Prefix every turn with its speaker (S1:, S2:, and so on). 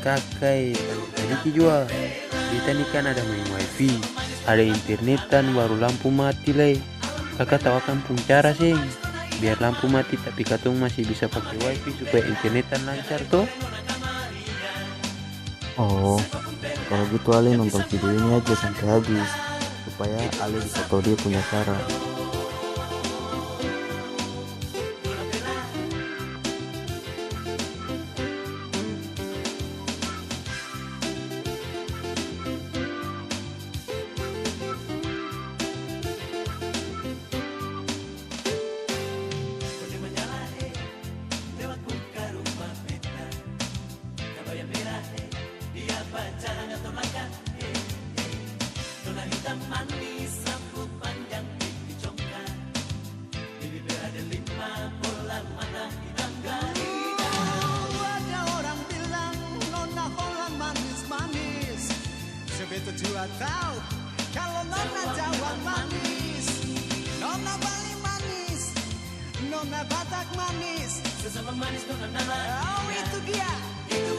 S1: kakak tadi jual. Kita nih kan ada main wifi, ada internetan baru lampu mati leh. Kakak tahu kampung cara sih, biar lampu mati tapi katong masih bisa pakai wifi supaya internetan lancar tuh.
S2: Oh, kalau gitu Ale nonton video ini aja sampai habis supaya Ale bisa tahu dia punya cara.
S3: Betul juga tahu kalau Nona Jawa manis, Nona Bali manis, Nona Batak manis, sesama manis Nona Nala. Oh itu dia, itu